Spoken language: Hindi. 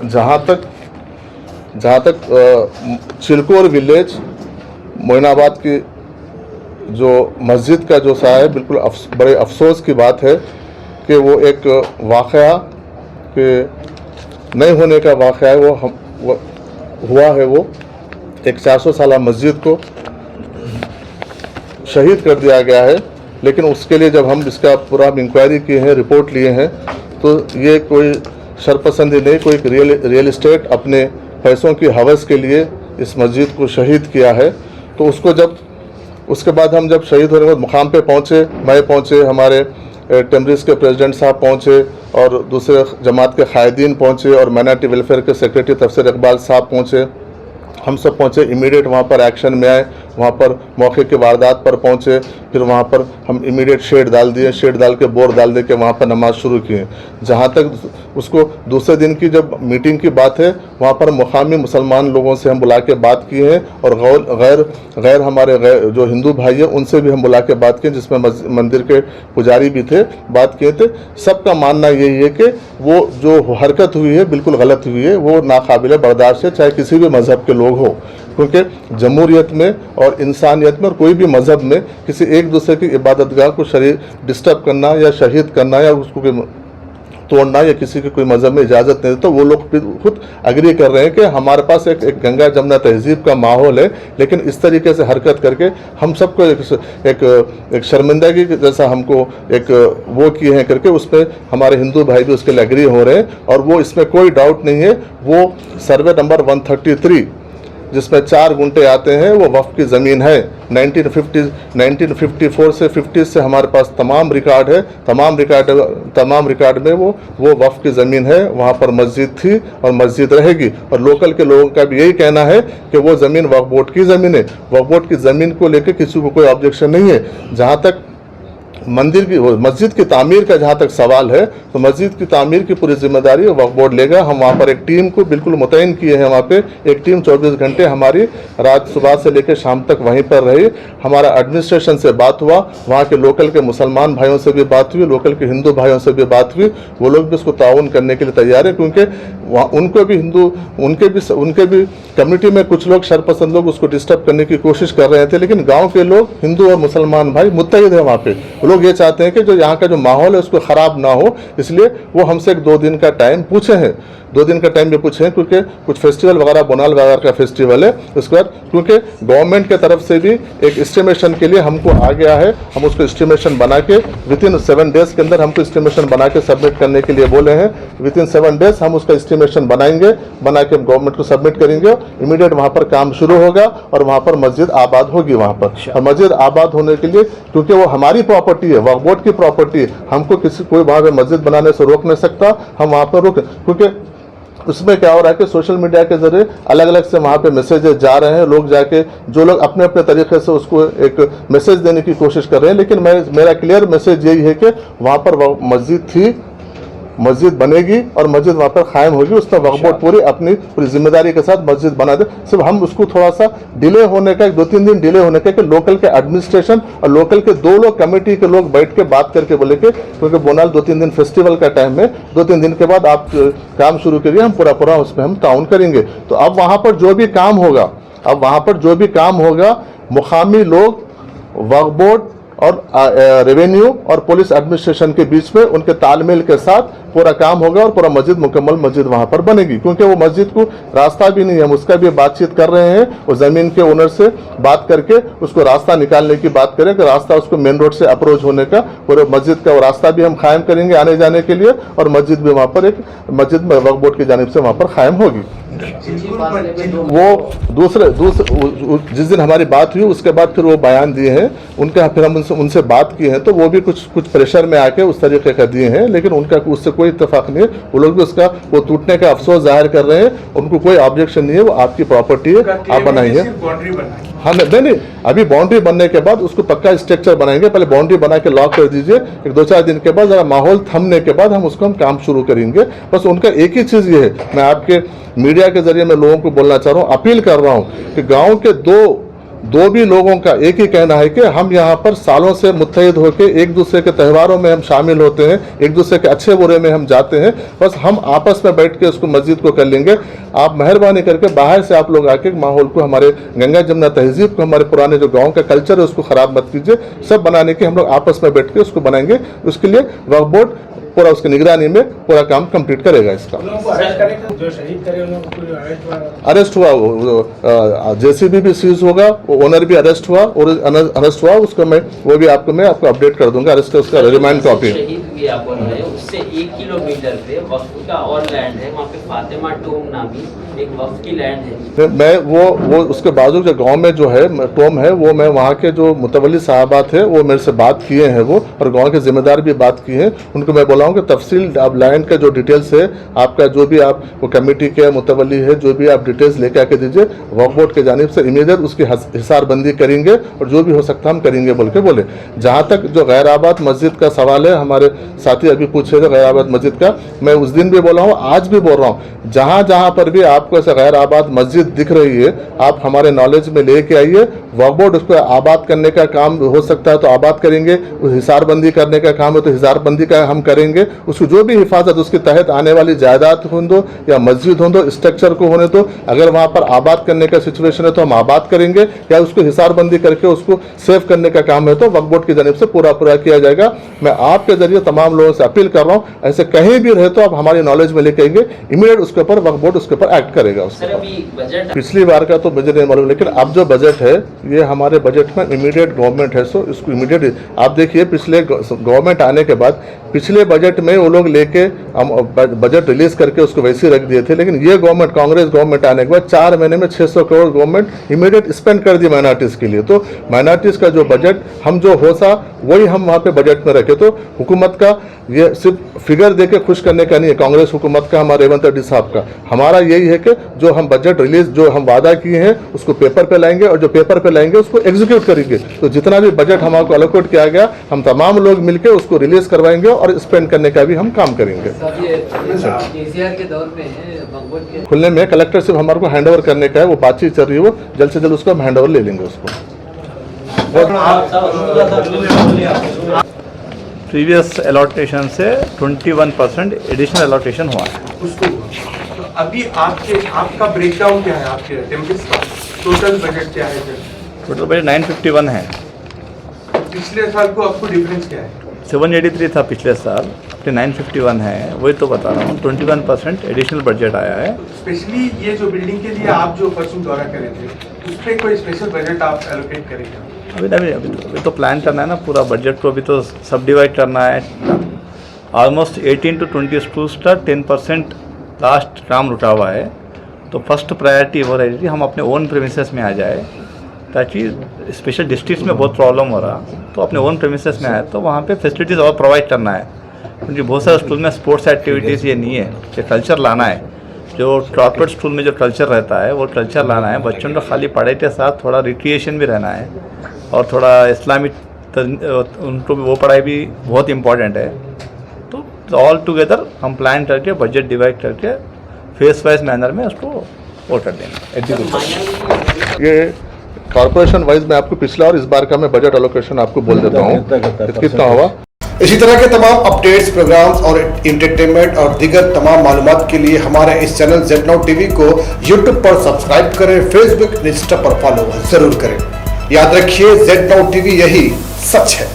जहाँ तक चिलकोर विलेज मोइनाबाद की जो मस्जिद का जो सा है, बिल्कुल बड़े अफसोस की बात है कि वो एक वाक़या के नहीं होने का वाक़या है, वो हुआ है। वो एक 400 साला मस्जिद को शहीद कर दिया गया है। लेकिन उसके लिए जब हम इसका पूरा इंक्वायरी किए हैं, रिपोर्ट लिए हैं, तो ये कोई शरपसंदी नहीं, कोई रियल एस्टेट अपने पैसों की हवस के लिए इस मस्जिद को शहीद किया है। तो उसके बाद हम जब शहीद होने के बाद मुकाम पे पहुँचे, मैं पहुँचे, हमारे टेम्ब्रिज के प्रेसिडेंट साहब पहुँचे और दूसरे जमात के कायदीन पहुँचे और माइनॉरिटी वेलफेयर के सेक्रेटरी तफसीर इकबाल साहब पहुँचे। हम सब पहुँचे, इमीडिएट वहाँ पर एक्शन में आए, वहाँ पर मौके की वारदात पर पहुँचे। फिर वहाँ पर हम इमीडिएट शेड डाल दिए, शेड डाल के बोर डाल दे के वहाँ पर नमाज शुरू किए। जहाँ तक उसको दूसरे दिन की जब मीटिंग की बात है, वहाँ पर मुकामी मुसलमान लोगों से हम बुला के बात किए हैं और गैर हमारे जो हिंदू भाई हैं उनसे भी हम बुला के बात किए, जिसमें मंदिर के पुजारी भी थे, बात किए थे। सबका मानना यही है कि वो जो हरकत हुई है बिल्कुल गलत हुई है, वो नाकाबिले बर्दाश्त है, चाहे किसी भी मज़हब के लोग हो। क्योंकि जमहूरियत में और इंसानियत में और कोई भी मज़हब में किसी एक दूसरे की इबादतगाह को डिस्टर्ब करना या शहीद करना या उसको तोड़ना या किसी की कोई मज़हब में इजाज़त नहीं देता। वो लोग खुद अग्री कर रहे हैं कि हमारे पास एक गंगा जमुना तहजीब का माहौल है, लेकिन इस तरीके से हरकत करके हम सबको एक शर्मिंदगी जैसा हमको एक वो किए हैं करके उस पर हमारे हिंदू भाई भी उसके लिए अग्री हो रहे हैं। और वो इसमें कोई डाउट नहीं है, वो सर्वे नंबर 133 जिसमें 4 गुंटे आते हैं, वो वफ़ की ज़मीन है। 1954 से 50 से हमारे पास तमाम रिकॉर्ड है, तमाम रिकॉर्ड में वो वफ़ की ज़मीन है। वहाँ पर मस्जिद थी और मस्जिद रहेगी। और लोकल के लोगों का भी यही कहना है कि वो ज़मीन वक्फ बोर्ड की ज़मीन है। वक्फ बोर्ड की ज़मीन को लेकर किसी को कोई ऑब्जेक्शन नहीं है। जहाँ तक मस्जिद की तामीर का जहाँ तक सवाल है, तो मस्जिद की तामीर की पूरी जिम्मेदारी वक्फ बोर्ड लेगा। हम वहाँ पर एक टीम को बिल्कुल मुतयन किए हैं। वहाँ पे एक टीम 24 घंटे हमारी रात सुबह से लेकर शाम तक वहीं पर रही। हमारा एडमिनिस्ट्रेशन से बात हुआ, वहाँ के लोकल के मुसलमान भाइयों से भी बात हुई, लोकल के हिंदू भाइयों से भी बात हुई। वो लोग भी उसको ताउन करने के लिए तैयार है, क्योंकि वहाँ उनके भी कम्युनिटी में कुछ लोग शरपसंद लोग उसको डिस्टर्ब करने की कोशिश कर रहे थे। लेकिन गाँव के लोग, हिंदू और मुसलमान भाई मुत्तहिद है। वहाँ पे लोग ये चाहते हैं कि जो यहाँ का जो माहौल है उसको ख़राब ना हो, इसलिए वो हमसे एक 2 दिन का टाइम पूछे हैं। 2 दिन का टाइम भी पूछे हैं, क्योंकि कुछ फेस्टिवल वगैरह, बोनाल वगैरह का फेस्टिवल है। उसके बाद क्योंकि गवर्नमेंट के तरफ से भी एक एस्टिमेशन के लिए हमको आ गया है, हम उसको एस्टिमेशन बना के विदिन 7 डेज़ के अंदर हमको एस्टिमेशन बना के सबमिट करने के लिए बोले हैं। विदिन 7 डेज़ हम उसका एस्टिमेशन बनाएंगे, बना के गवर्नमेंट को सबमिट करेंगे। इमीडिएट वहाँ पर काम शुरू होगा और वहाँ पर मस्जिद आबाद होगी वहाँ पर। और मस्जिद आबाद होने के लिए, क्योंकि वो हमारी प्रॉपर्टी है, वक्फ बोर्ड की प्रॉपर्टी है, हमको कोई वहाँ पर मस्जिद बनाने से रोक नहीं सकता। हम वहाँ पर रोक, क्योंकि उसमें क्या हो रहा है कि सोशल मीडिया के जरिए अलग अलग से वहाँ पे मैसेजेस जा रहे हैं। लोग जाके जो लोग अपने अपने तरीके से उसको एक मैसेज देने की कोशिश कर रहे हैं। लेकिन मेरा क्लियर मैसेज यही है कि वहाँ पर मस्जिद थी, मस्जिद बनेगी और मस्जिद वहाँ पर कायम होगी। उसमें वक्फ बोर्ड पूरी जिम्मेदारी के साथ मस्जिद बना दे। सिर्फ हम उसको थोड़ा सा डिले होने का, 2-3 दिन डिले होने का, कि लोकल के एडमिनिस्ट्रेशन और लोकल के 2 लोग कमेटी के लोग बैठ के बात करके बोले कि क्योंकि बोनाल 2-3 दिन फेस्टिवल का टाइम है, 2-3 दिन के बाद आप काम शुरू करिए, हम पूरा उसमें हम ताउन करेंगे। तो अब वहाँ पर जो भी काम होगा, मुकामी लोग, वक्फ बोर्ड और रेवेन्यू और पुलिस एडमिनिस्ट्रेशन के बीच में उनके तालमेल के साथ पूरा काम होगा और पूरा मुकम्मल मस्जिद वहाँ पर बनेगी। क्योंकि वो मस्जिद को रास्ता भी नहीं है, हम उसका भी बातचीत कर रहे हैं। वो ज़मीन के ओनर से बात करके उसको रास्ता निकालने की बात करें कि रास्ता उसको मेन रोड से अप्रोच होने का, पूरे मस्जिद का वो रास्ता भी हम कायम करेंगे आने जाने के लिए। और मस्जिद भी वहाँ पर एक मस्जिद में वक्फ बोर्ड की जानिब से वहाँ पर कायम होगी। वो दूसरे जिस दिन हमारी बात हुई उसके बाद फिर वो बयान दिए हैं उनके, फिर हम उनसे बात की है, तो वो भी कुछ प्रेशर में आके उस तरीके का दिए हैं। लेकिन उनका उससे कोई इत्तेफाक नहीं है। वो लोग भी उसका वो टूटने का अफसोस जाहिर कर रहे हैं। उनको कोई ऑब्जेक्शन नहीं है, वो आपकी प्रॉपर्टी है, आप बनाइए। हाँ नहीं, अभी बाउंड्री बनने के बाद उसको पक्का स्ट्रक्चर बनाएंगे। पहले बाउंड्री बना के लॉक कर दीजिए, एक 2-4 दिन के बाद जरा माहौल थमने के बाद हम उसको काम शुरू करेंगे। बस उनका एक ही चीज़ ये है, मैं आपके मीडिया के जरिए मैं लोगों को बोलना चाह रहा हूँ, अपील कर रहा हूँ कि गाँव के दो भी लोगों का एक ही कहना है कि हम यहाँ पर सालों से मुत्तहिद होकर एक दूसरे के त्योहारों में हम शामिल होते हैं, एक दूसरे के अच्छे बुरे में हम जाते हैं, बस हम आपस में बैठ के उसको मस्जिद को कर लेंगे। आप मेहरबानी करके बाहर से आप लोग आके माहौल को, हमारे गंगा जमुना तहजीब को, हमारे पुराने जो गाँव का कल्चर है उसको ख़राब मत कीजिए। सब बनाने के हम लोग आपस में बैठ के उसको बनाएंगे। उसके लिए वक्फ बोर्ड पूरा उसकी निगरानी में पूरा काम कंप्लीट करेगा। इसका जो शहीद करे उन लोगों को अरेस्ट हुआ, जेसीबी भी सीज होगा, ओनर भी अरेस्ट हुआ और अरेस्ट हुआ उसको मैं आपको अपडेट कर दूंगा। अरेस्ट उसका रिमांड कॉपी उससे 1 किलोमीटर पे वक्फ का और लैंड है, वहाँ पे फातिमा टोम नामी एक वक्फ की लैंड है। मैं वो उसके बाजू जो गांव में जो है टोम है, वो मैं वहाँ के जो मुतवल्ली साहबात है वो मेरे से बात किए हैं, वो और गांव के जिम्मेदार भी बात किए हैं। उनको मैं बोला हूँ कि तफसील आप लैंड का जो डिटेल्स है आपका, जो भी आप वो कमेटी के मुतवल्ली है, जो भी आप डिटेल्स लेके आके दीजिए। वक्फ बोर्ड की जानिब से इमीडिएट उसकी हिसारबंदी करेंगे और जो भी हो सकता हम करेंगे बोल के बोले। जहाँ तक जो गैर आबाद मस्जिद का सवाल है, हमारे साथी अभी पूछे थे गैर आबाद मस्जिद का, मैं उस दिन भी बोला हूँ, आज भी बोल रहा हूँ, जहाँ जहाँ पर भी आपको ऐसे गैर आबाद मस्जिद दिख रही है आप हमारे नॉलेज में लेके आइए। वक्फ बोर्ड उसको आबाद करने का काम हो सकता है तो आबाद करेंगे, हिसारबंदी करने का काम है तो हिसारबंदी का हम करेंगे। उसको जो भी हिफाजत उसके तहत आने वाली जायदाद हो दो या मस्जिद हो दो, स्ट्रक्चर को होने दो, अगर वहाँ पर आबाद करने का सिचुएशन है तो हम आबाद करेंगे, या उसको हिसारबंदी करके उसको सेव करने का काम है तो वक्फ बोर्ड की जानिब से पूरा किया जाएगा। मैं आपके जरिए तमाम लोगों से अपील कर रहा हूँ, ऐसे कहीं भी रहे तो आप हमारी नॉलेज में लेके आएंगे, इमीडिएट उसके ऊपर वक्फ बोर्ड उसके ऊपर एक्ट करेगा। पिछली बार का तो बजट नहीं मालूम, लेकिन अब जो बजट है ये हमारे बजट में इमीडिएट गवर्नमेंट है, सो इसको इमीडिएट आप देखिए। पिछले गवर्नमेंट आने के बाद पिछले बजट में वो लोग लेके हम बजट रिलीज करके उसको वैसे रख दिए थे, लेकिन ये गवर्नमेंट, कांग्रेस गवर्नमेंट आने के बाद 4 महीने में 600 करोड़ गवर्नमेंट इमीडिएट स्पेंड कर दी माइनॉरिटीज़ के लिए। तो माइनॉरिटीज़ का जो बजट हम जो हो सा वही हम वहाँ पे बजट में रखे। तो हुकूमत का ये सिर्फ फिगर दे के खुश करने का नहीं है, कांग्रेस हुकूमत का, हमारे रेवंत रेड्डी साहब का, हमारा यही है कि जो हम बजट रिलीज जो हम वादा किए हैं उसको पेपर पे लाएंगे और जो पेपर पे लाएंगे उसको एग्जीक्यूट करेंगे। तो जितना भी बजट हमारे को अलोकेट किया गया हम तमाम लोग मिलकर उसको रिलीज करवाएंगे और स्पेंड करने का भी हम काम करेंगे। खुलने में कलेक्टर से हमारे को हैंड ओवर करने का है, वो बातचीत चल रही है, वो जल्द से जल्द उसको हम हैंड ओवर ले लेंगे उसको। प्रीवियस अलॉटेशन से 21% एडिशनल अलॉटेशन हुआ है। तो अभी आपका ब्रेकडाउन क्या है, आपके टेम्पल्स का टोटल बजट क्या है? टोटल बजट 951 है। पिछले साल को आपको डिफरेंस क्या है? 783 था पिछले साल, अपने 951 है, वही तो बता रहा हूँ। 21% एडिशनल बजट आया है। स्पेशली ये जो बिल्डिंग के लिए आप जो परसों दौरा करे थे उस पर कोई स्पेशल बजट आप एलोकेट करेंगे? अभी तो प्लान करना है ना पूरा बजट को, अभी तो सब डिवाइड करना है। ऑलमोस्ट 18 to 20 स्कूल्स का 10% लास्ट काम रुका हुआ है। तो फर्स्ट प्रायोरिटी वो रहेगी हम अपने ओन प्रेमिसेस में आ जाए, ताकि स्पेशल डिस्ट्रिक्ट्स में बहुत प्रॉब्लम हो रहा, तो अपने ओन प्रेमिसेस में आए तो वहाँ पे फैसिलिटीज़ और प्रोवाइड करना है। क्योंकि बहुत सारे स्कूल में स्पोर्ट्स एक्टिविटीज़ ये नहीं है, ये कल्चर लाना है। जो कॉर्पोरेट स्कूल में जो कल्चर रहता है वो कल्चर लाना है। बच्चों को खाली पढ़ाई के साथ थोड़ा रिक्रिएशन भी रहना है और थोड़ा इस्लामिक उनको भी वो पढ़ाई भी बहुत इम्पॉर्टेंट है। तो ऑल टुगेदर हम प्लान करके बजट डिवाइड करके फेस वाइज मैनर में उसको वो कर देंगे। ये कॉर्पोरेशन वाइज मैं आपको पिछला और इस बार का मैं बजट एलोकेशन आपको बोल देता हूँ कितना हुआ। इसी तरह के तमाम अपडेट्स, प्रोग्राम्स और एंटरटेनमेंट और दीगर तमाम मालूमात के लिए हमारे इस चैनल Z-Now TV को YouTube पर सब्सक्राइब करें, फेसबुक, इंस्टा पर फॉलो जरूर करें। याद रखिए Z-Now TV यही सच है।